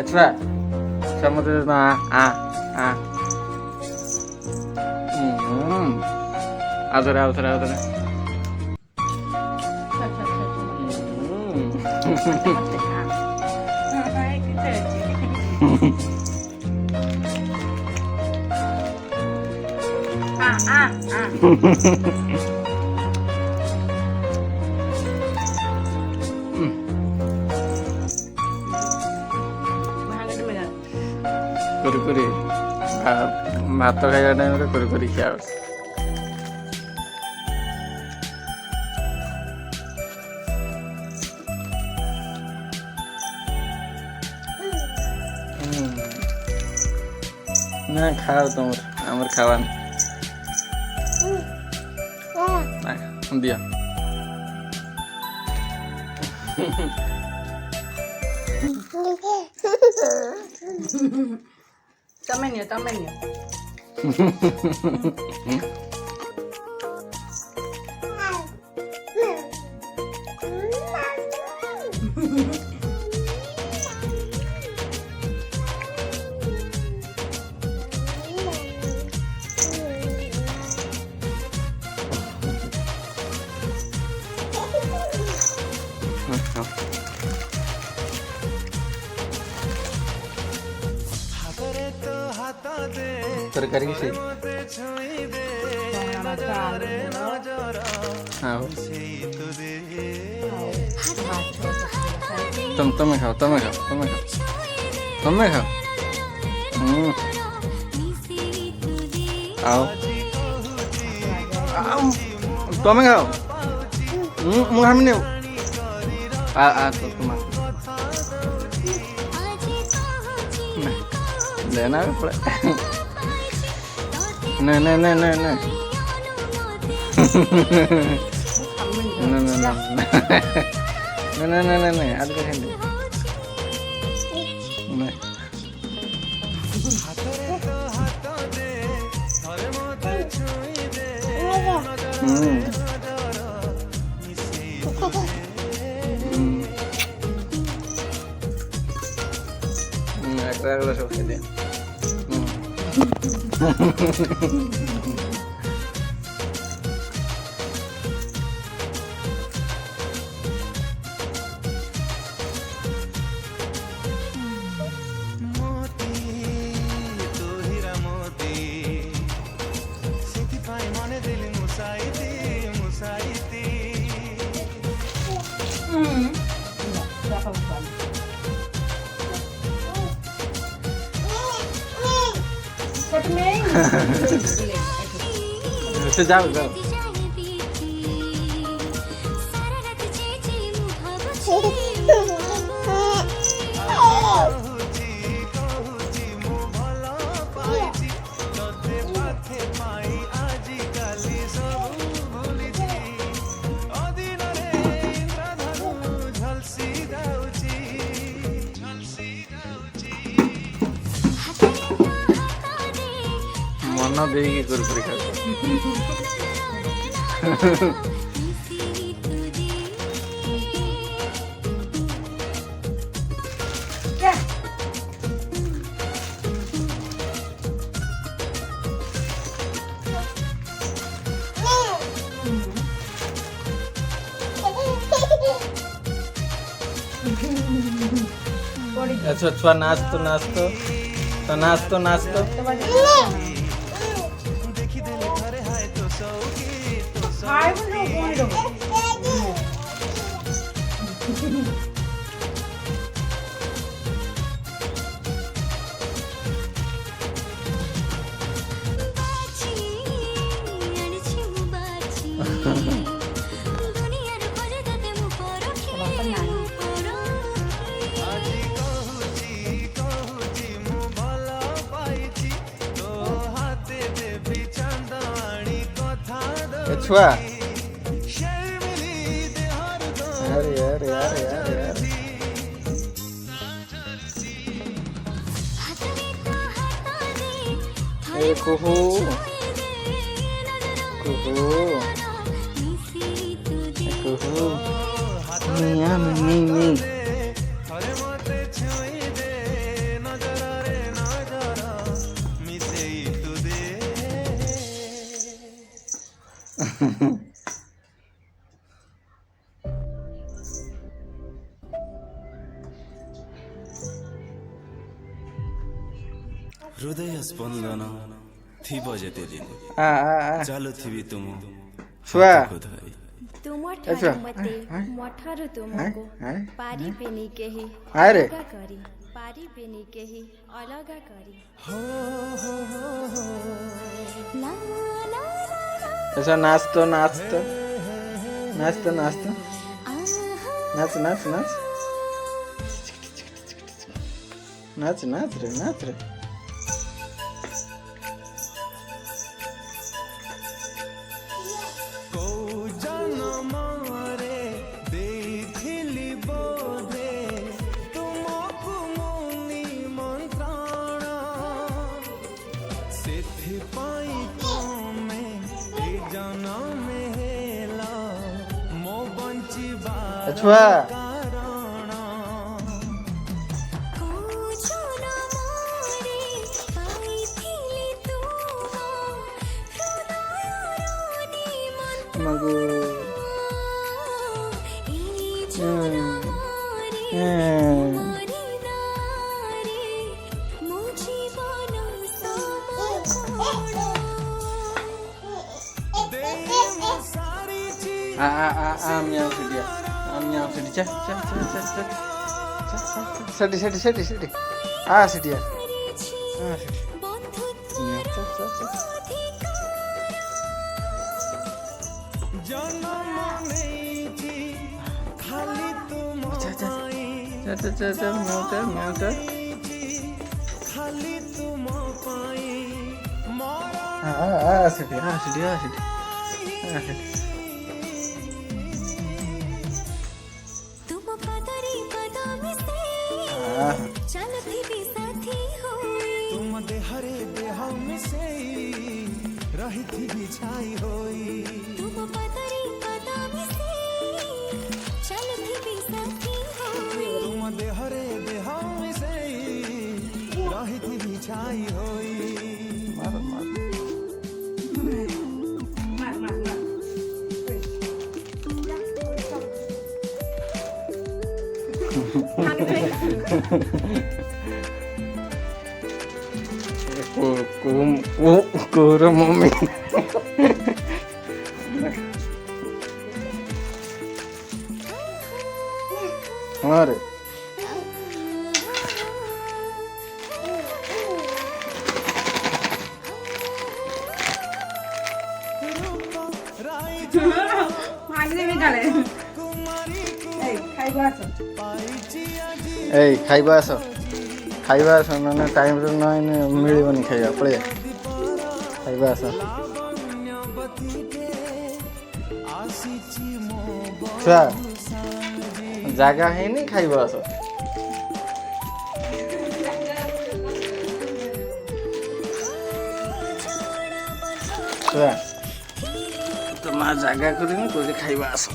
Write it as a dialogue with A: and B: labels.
A: ଛୁଆ ଛୁଆ ମତେ ଆଉଥରେ ଆଉଥରେ ଆଉଥରେ କୁରକୁରି ଭାତ ଖାଇବା ଟାଇମରେ କୁରକୁରି ଖିଆ ହଉଛି। ନା ଖାଅ ତମର ଆମର ଖାওয়ানি ଦିଅ
B: ତମେ ନିଅ ତମେ ନିଅ।
A: ତରକାରୀ କିଛି ତମେ ଖାଅ ତମେ ଖାଅ ତମେ ଖାଅ ତମେ ଖାଅ ଆଉ ତମେ ଖାଅ ମୁଁ ଖାଇବିନି ତୁମେ देना पड़े नहीं नहीं नहीं नहीं नहीं नहीं नहीं नहीं नहीं नहीं आज का नहीं extra सब खेले से जाओ जाओ मन देगी कुरकुरी खा अच्छा छुआ नाच तो नाच तो नाच तो नाच तो छुआ अरे अरे अरे अरे अरे कुहू कुहू कुहू नहीं नहीं
C: हृदय स्पंदन थिब जेते दिन चालुथिबि तुम
A: छुआ
D: तुमठारु मते मठारु तुमको पारिबेनी केही
A: आरे
D: अलगा करी पारिबेनी केही अलगा करी ला ला
A: ऐसा नाच तो नाच तो नाच तो नाच तो नाच नाच नाच नाच नाच रे नाच रे छुआ मगु म्याउ सिडिया म्याउ सिडी चा चा चा चा सडी सडी सडी सडी सिडिया चा चा चा
C: तुम देहरे देह मिसे रही थी बिछाई होई
D: तुम पतरी पदामी से चलती भी साथी होई
C: तुम देहरे देह मिसे रही थी बिछाई होई
A: मार मार Kuro mami. Mari. खाइबा आस खाइबा आस ना टाइम रे ना मिलबनी खाइबा पळे खाइबा आस छुआ जागा है नहीं खाइबा आस छुआ तो मा जागा करिनी कोले खाइबा आस